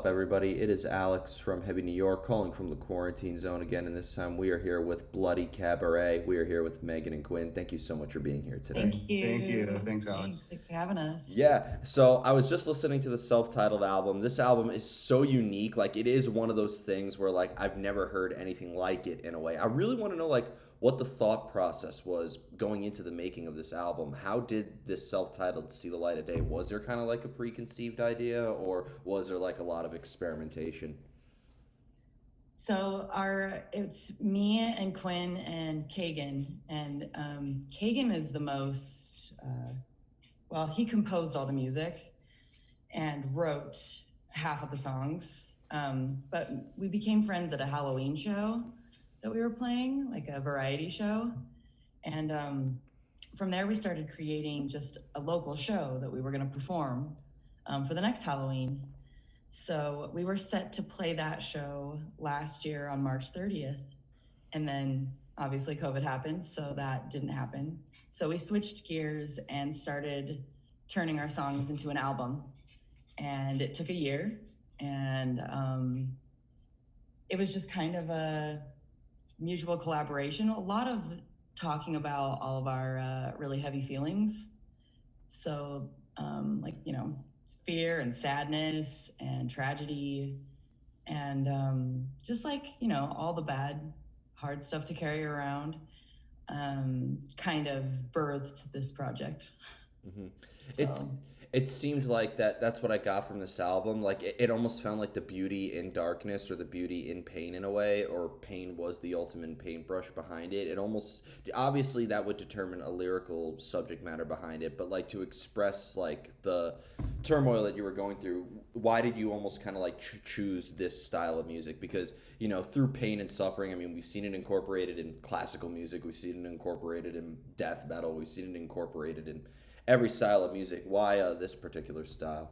up, everybody? It is Alex from Heavy New York calling from the quarantine zone again, and this time we are here with Bloody Cabaret. We are here with Megan and Quinn. Thank you so much for being here today. Thank Thank you. you. Thanks, Alex. Thanks for having us. Yeah, so I was just listening to the self-titled album. This album is so unique. Like it is one of those things where like I've never heard anything like it in a way. I really want to know like what the thought process was going into the making of this album. How did this self-titled see the light of day? Was there kind of like a preconceived idea or was there like a lot of experimentation? So it's me and Quinn and Kagan, and Kagan is the most. Well, he composed all the music and wrote half of the songs. But we became friends at a Halloween show that we were playing, like a variety show, and from there we started creating just a local show that we were going to perform for the next Halloween. So we were set to play that show last year on March 30th. And then obviously COVID happened, so that didn't happen. So we switched gears and started turning our songs into an album. And it took a year. And it was just kind of a mutual collaboration, a lot of talking about all of our really heavy feelings. So, fear and sadness and tragedy and just all the bad hard stuff to carry around kind of birthed this project. Hmm. It's So it seemed like that's what I got from this album. Like it almost found like the beauty in darkness or the beauty in pain in a way, or pain was the ultimate paintbrush behind it. It almost obviously that would determine a lyrical subject matter behind it, but like to express like the turmoil that you were going through, why did you almost kind of like choose this style of music? Because through pain and suffering, I mean, we've seen it incorporated in classical music, we've seen it incorporated in death metal, we've seen it incorporated in every style of music. Why this particular style?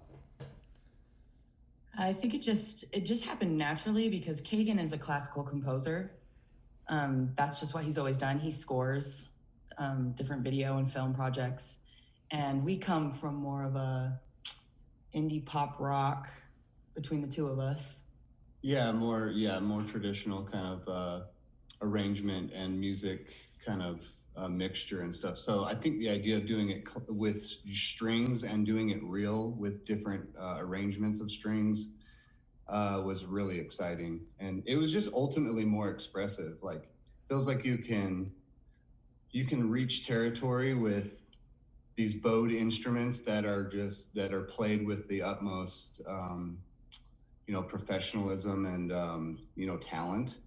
I think it just happened naturally because Kagan is a classical composer. That's just what he's always done. He scores different video and film projects, and we come from more of a indie pop rock between the two of us. More traditional kind of arrangement and music kind of mixture and stuff. So I think the idea of doing it with strings and doing it real with different arrangements of strings was really exciting, and it was just ultimately more expressive. Like feels like you can reach territory with these bowed instruments that are played with the utmost professionalism and talent.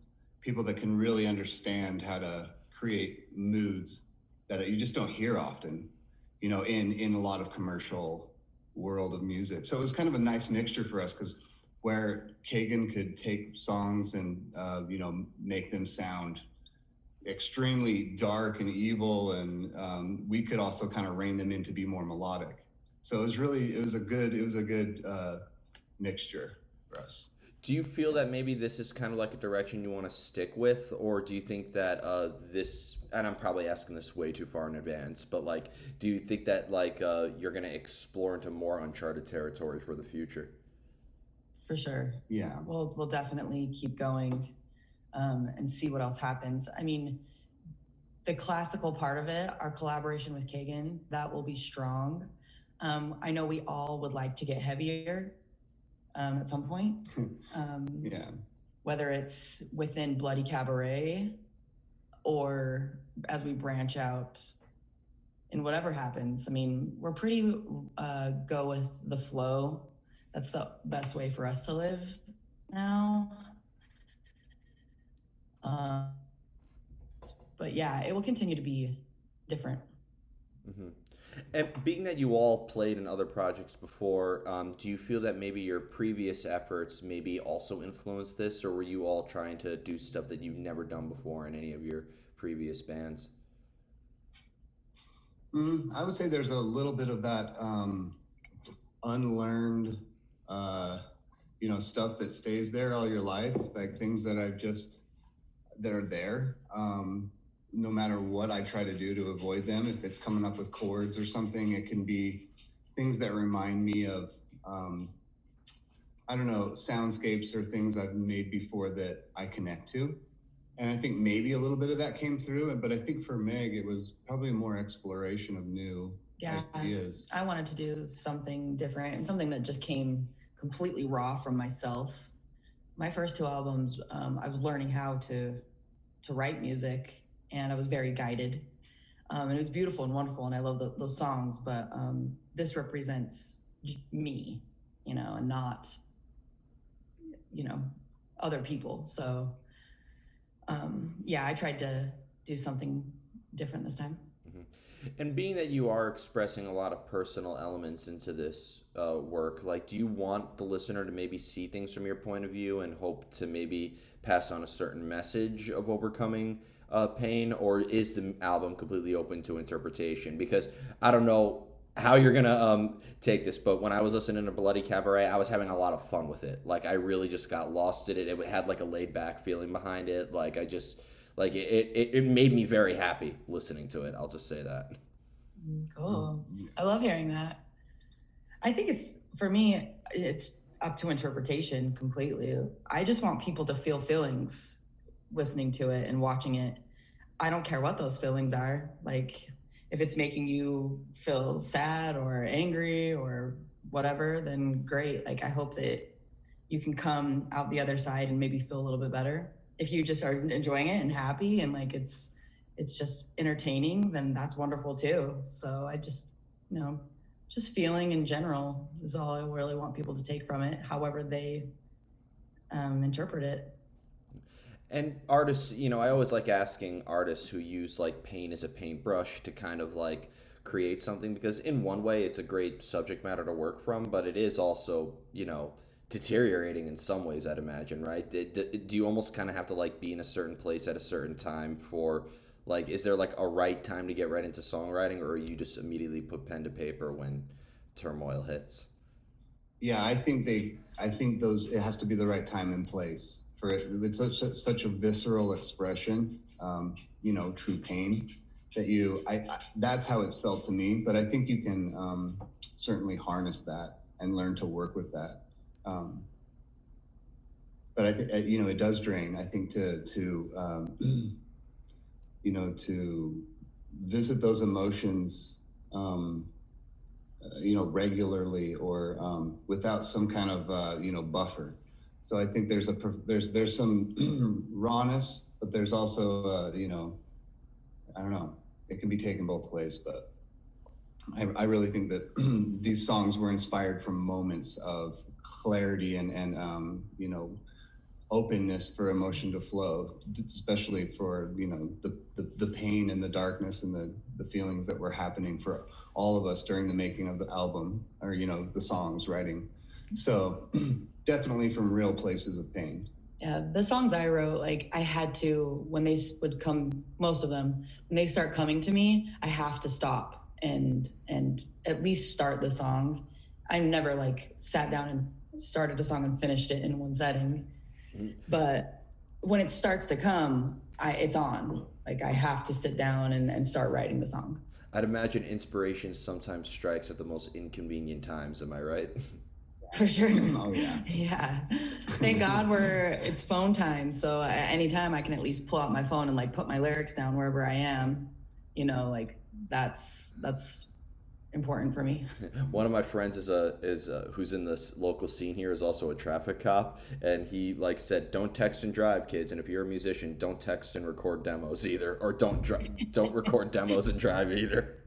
People that can really understand how to create moods that you just don't hear often, in a lot of commercial world of music. So it was kind of a nice mixture for us because where Kagan could take songs and make them sound extremely dark and evil, and we could also kind of rein them in to be more melodic. So it was a good mixture for us. Do you feel that maybe this is kind of like a direction you want to stick with, or do you think that this? And I'm probably asking this way too far in advance, but like, do you think that like you're gonna explore into more uncharted territory for the future? For sure. Yeah. We'll definitely keep going and see what else happens. I mean, the classical part of it, our collaboration with Kagan, that will be strong. I know we all would like to get heavier at some point, Yeah. whether it's within Bloody Cabaret or as we branch out in whatever happens. I mean, we're pretty go with the flow. That's the best way for us to live now. Uh, but yeah, it will continue to be different. Hmm. And being that you all played in other projects before, do you feel that maybe your previous efforts maybe also influenced this, or were you all trying to do stuff that you've never done before in any of your previous bands? I would say there's a little bit of that unlearned, uh, stuff that stays there all your life, like things that are there. No matter what I try to do to avoid them, if it's coming up with chords or something, it can be things that remind me of. I don't know, soundscapes or things I've made before that I connect to. And I think maybe a little bit of that came through, but I think for Meg, it was probably more exploration of new ideas. I wanted to do something different and something that just came completely raw from myself. My first two albums, I was learning how to write music, and I was very guided. And it was beautiful and wonderful, and I love those songs, but this represents me, and not, other people. So, yeah, I tried to do something different this time. And being that you are expressing a lot of personal elements into this work, like, do you want the listener to maybe see things from your point of view and hope to maybe pass on a certain message of overcoming pain, or is the album completely open to interpretation? Because I don't know how you're gonna take this, but when I was listening to Bloody Cabaret, I was having a lot of fun with it. Like, I really just got lost in it. It had like a laid back feeling behind it. Like, I just like it made me very happy listening to it. I'll just say that. Cool. I love hearing that. I think for me, it's up to interpretation completely. I just want people to feel feelings listening to it and watching it. I don't care what those feelings are. Like, if it's making you feel sad or angry or whatever, then great. Like, I hope that you can come out the other side and maybe feel a little bit better. If you just are enjoying it and happy and like it's just entertaining, then that's wonderful too. So I just, just feeling in general is all I really want people to take from it, however they interpret it. And artists, I always like asking artists who use like paint as a paintbrush to kind of like create something, because in one way it's a great subject matter to work from, but it is also, deteriorating in some ways, I'd imagine, right? Do you almost kind of have to like be in a certain place at a certain time for like, is there like a right time to get right into songwriting, or you just immediately put pen to paper when turmoil hits? Yeah, I think it has to be the right time and place for it. It's such a visceral expression, true pain that that's how it's felt to me. But I think you can certainly harness that and learn to work with that. But I think, it does drain. I think to visit those emotions, regularly or without some kind of, buffer. So I think there's some rawness, but there's also, I don't know, it can be taken both ways, but I really think that these songs were inspired from moments of clarity and openness for emotion to flow, especially for the pain and the darkness and the feelings that were happening for all of us during the making of the album, or the songs writing. So definitely from real places of pain. Yeah, the songs I wrote, like, I had to, when they would come, most of them, when they start coming to me, I have to stop and at least start the song. I never like sat down and started a song and finished it in one setting. But when it starts to come, it's on. Like, I have to sit down and start writing the song. I'd imagine inspiration sometimes strikes at the most inconvenient times. Am I right? For sure. Oh yeah. Yeah. Thank God it's phone time. So anytime I can at least pull out my phone and like put my lyrics down wherever I am, like that's important for me. One of my friends is who's in this local scene here, is also a traffic cop, and he like said, "Don't text and drive, kids, and if you're a musician, don't text and record demos either, or don't record demos and drive either."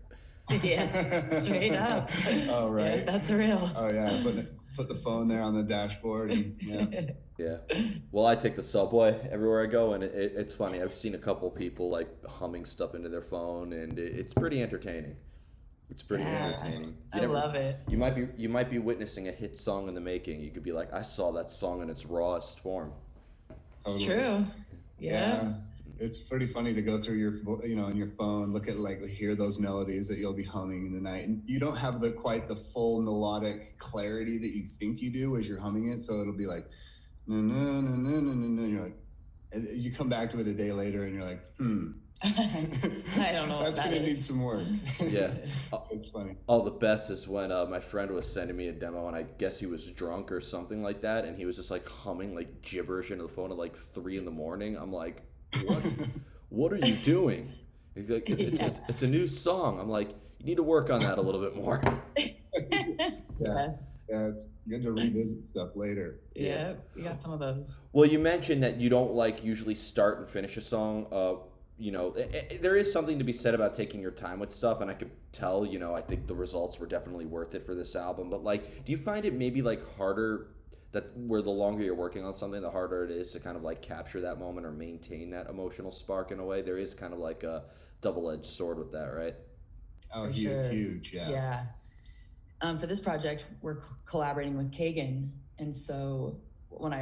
Yeah, straight up. Oh right. Yeah, that's real. Oh yeah, put the phone there on the dashboard. And, yeah. Yeah. Well, I take the subway everywhere I go, and it's funny. I've seen a couple people like humming stuff into their phone, and it's pretty entertaining. It's pretty entertaining. I love it. You might be witnessing a hit song in the making. You could be like, I saw that song in its rawest form. It's true. Yeah. It's pretty funny to go through your, in your phone, look at hear those melodies that you'll be humming in the night, and you don't have quite the full melodic clarity that you think you do as you're humming it. So it'll be like, no, no, no, no, no, no, no. You're like, and you come back to it a day later, and you're like, I don't know what That's that gonna need is. some work. Yeah. It's funny. Oh, the best is when my friend was sending me a demo, and I guess he was drunk or something like that, and he was just like humming like gibberish into the phone at like 3 in the morning. I'm like, what are you doing? He's like, Yeah. it's a new song. I'm like, you need to work on that a little bit more. Yeah. Yeah, it's good to revisit stuff later. Yeah, we got some of those. Well, you mentioned that you don't like usually start and finish a song. There is something to be said about taking your time with stuff, and I could tell. I think the results were definitely worth it for this album. But like, do you find it maybe like harder that where the longer you're working on something, the harder it is to kind of like capture that moment or maintain that emotional spark in a way? There is kind of like a double-edged sword with that, right? Oh, For huge, sure. huge, yeah. Yeah. For this project, we're collaborating with Kagan, and so when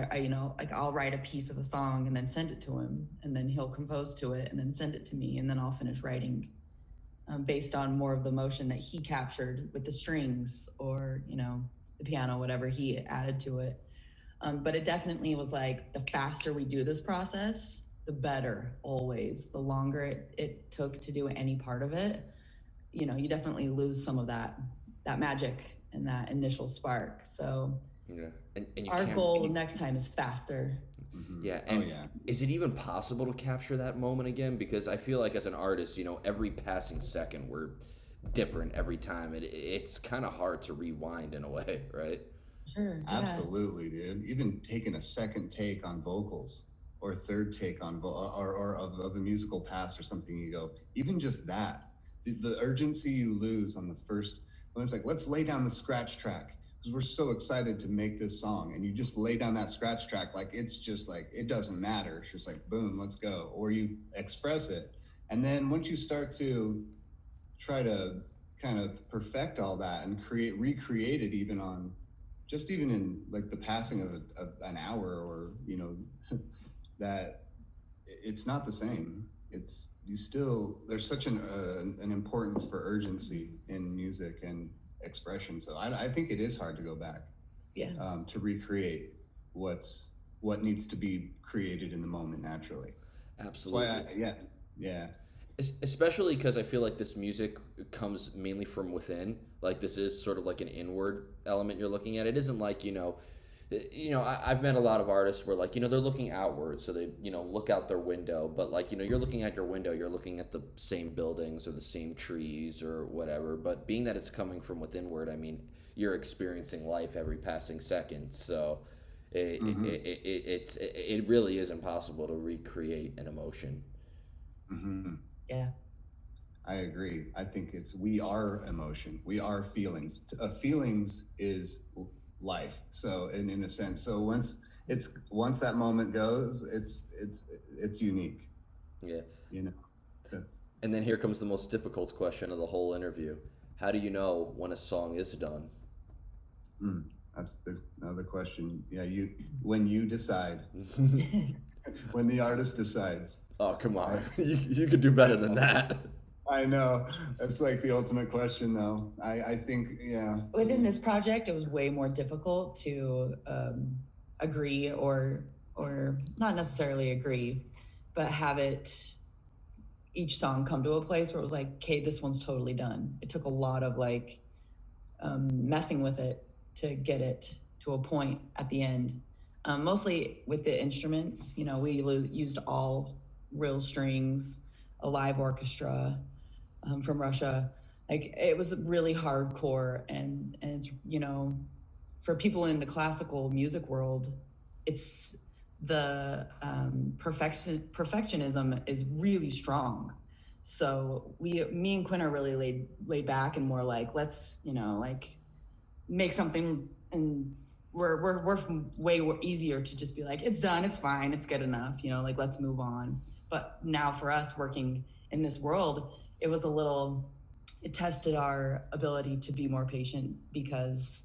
I'll write a piece of a song and then send it to him, and then he'll compose to it and then send it to me, and then I'll finish writing based on more of the emotion that he captured with the strings or the piano, whatever he added to it. But it definitely was like the faster we do this process, the better. Always, the longer it took to do any part of it, you definitely lose some of that magic and that initial spark. So Yeah, and you our can't. goal next time is faster. Mhm. Yeah, Oh, and yeah. is it even possible to capture that moment again? Because I feel like as an artist, every passing second we're different every time. It's kind of hard to rewind in a way, right? Sure. Yeah. Absolutely, dude. Even taking a second take on vocals or third take on or of a musical pass or something, you go, even just that, the urgency you lose on the first, when it's like, let's lay down the scratch track because we're so excited to make this song, and you just lay down that scratch track like it's just like it doesn't matter. It's just like boom, let's go. Or you express it, and then once you start to try to kind of perfect all that and recreate it even in like the passing of an hour or that it's not the same. It's you still there's such an importance for urgency in music and expression. So I think it is hard to go back Yeah. to recreate what needs to be created in the moment naturally. That's why Absolutely. yeah. Especially because I feel like this music comes mainly from within. Like this is sort of like an inward element you're looking at. It isn't like I've met a lot of artists where like they're looking outward, so they look out their window. But like you're looking at your window, you're looking at the same buildings or the same trees or whatever. But being that it's coming from withinward, I mean you're experiencing life every passing second. So it really is impossible to recreate an emotion. Mm-hmm. Yeah. I agree. I think we are emotion. We are feelings. Feelings is life. So in a sense, so once that moment goes, it's unique. Yeah. You know. So, And then here comes the most difficult question of the whole interview. How do you know when a song is done? mm, that's another question. Yeah, when you decide, when the artist decides. Oh, come on. You could do better than that. I know. It's like the ultimate question, though. I think, yeah. Within this project, it was way more difficult to agree or not necessarily agree, but have each song come to a place where it was like, okay, this one's totally done. It took a lot of like messing with it to get it to a point at the end. Mostly with the instruments, we used all real strings, a live orchestra from Russia. Like it was really hardcore, and it's for people in the classical music world, it's the perfectionism is really strong. So me and Quinn are really laid back and more like let's like make something, and we're way easier to just be like it's done, it's fine, it's good enough, like let's move on. But now for us working in this world, it tested our ability to be more patient because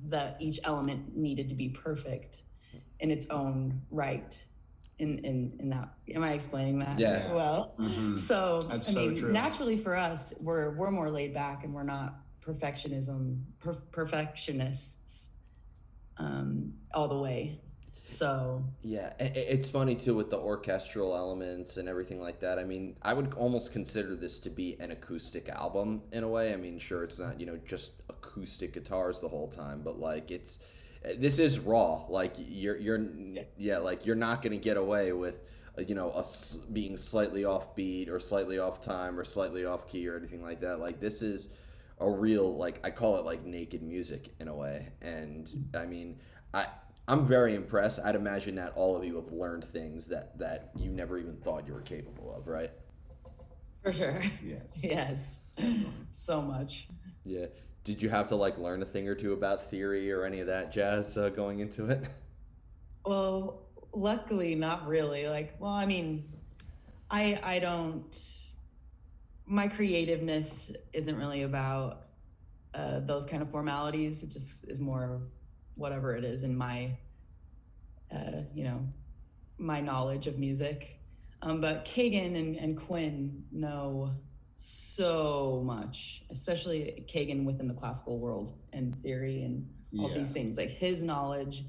that each element needed to be perfect in its own right. In that, am I explaining that? Yeah. Well, so That's I so mean, true. naturally for us, we're more laid back and we're not perfectionists all the way. So Yeah, it's funny too with the orchestral elements and everything like that. I mean, I would almost consider this to be an acoustic album in a way. I mean, sure, it's not, just acoustic guitars the whole time, but like this is raw. Like yeah, like you're not going to get away with us being slightly off beat or slightly off time or slightly off key or anything like that. Like this is a real, like, I call it like naked music in a way. And I mean, I I'm very impressed. I'd imagine that all of you have learned things that you never even thought you were capable of, right? for sure. Yes. Yes. So much. Yeah. Did you have to like learn a thing or two about theory or any of that jazz going into it? Well, luckily not really. Like, well, I mean, I don't my creativeness isn't really about those kind of formalities. It just is more whatever it is in my you know, my knowledge of music. But Kagan and Quinn know so much, especially Kagan within the classical world and theory and all Yeah. these things. Like his knowledge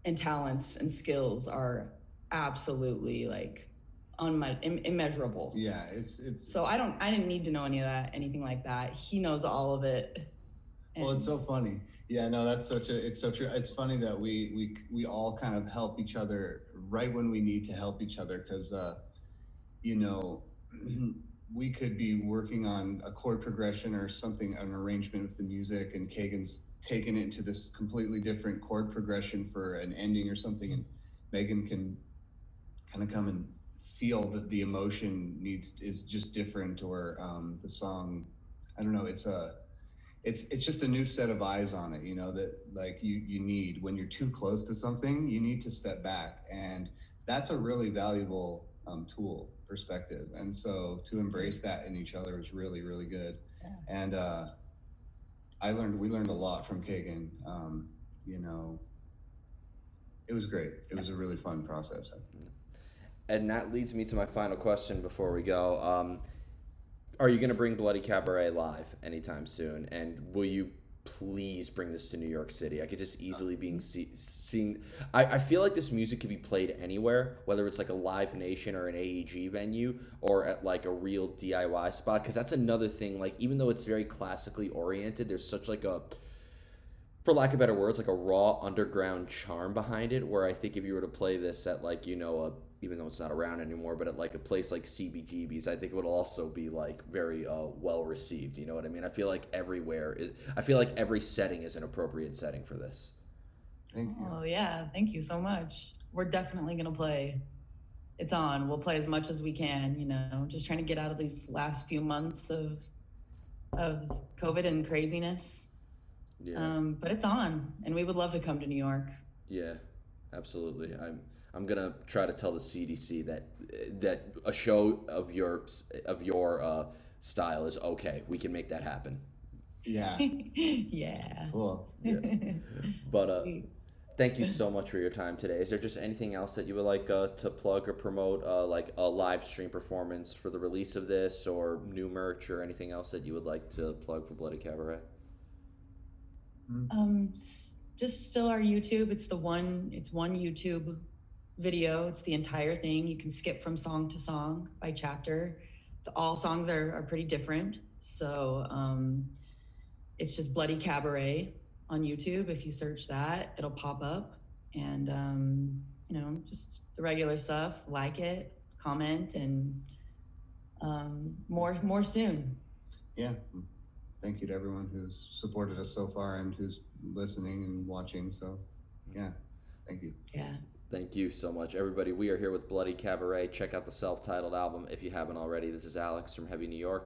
and talents and skills are absolutely like immeasurable. Yeah, So I didn't need to know anything like that. He knows all of it. well, it's so funny. Yeah, no, it's so true. It's funny that we all kind of help each other right when we need to help each other because you know we could be working on a chord progression or something, an arrangement with the music, and Kagan's taken it to this completely different chord progression for an ending or something, and Megan can kind of come and feel that the emotion is just different, or the song, I don't know, it's just a new set of eyes on it, that like you need when you're too close to something, you need to step back, and that's a really valuable tool perspective, and so to embrace that in each other is really, really good. Yeah. And we learned a lot from Kagan. You know, it was great. It was a really fun process. And that leads me to my final question before we go. Are you going to bring Bloody Cabaret live anytime soon? And will you please bring this to New York City? I could just easily seeing. I feel like this music could be played anywhere, whether it's like a Live Nation or an AEG venue or at like a real DIY spot. Because that's another thing. Like, even though it's very classically oriented, there's such like a, for lack of better words, like a raw underground charm behind it. Where I think if you were to play this at like even though it's not around anymore, but at like a place like CBGB's, I think it would also be like very well received. You know what I mean? I feel like I feel like every setting is an appropriate setting for this. Thank you. Oh yeah, thank you so much. We're definitely gonna play. It's on. We'll play as much as we can. Just trying to get out of these last few months of COVID and craziness. Yeah. But it's on, and we would love to come to New York. Yeah, absolutely. I'm gonna try to tell the CDC that a show of your style is okay. We can make that happen. Yeah. Yeah. Cool. Yeah. But Sweet. thank you so much for your time today. Is there just anything else that you would like to plug or promote, like a live stream performance for the release of this, or new merch, or anything else that you would like to plug for Bloody Cabaret? Just still our YouTube. It's one YouTube video. It's the entire thing. You can skip from song to song by chapter. All songs are pretty different. So it's just Bloody Cabaret on YouTube. If you search that, it'll pop up. And just the regular stuff. Like it, comment, and more soon. Yeah. Thank you to everyone who's supported us so far and who's listening and watching. So yeah, thank you. Yeah. Thank you so much, everybody. We are here with Bloody Cabaret. Check out the self-titled album if you haven't already. This is Alex from Heavy New York.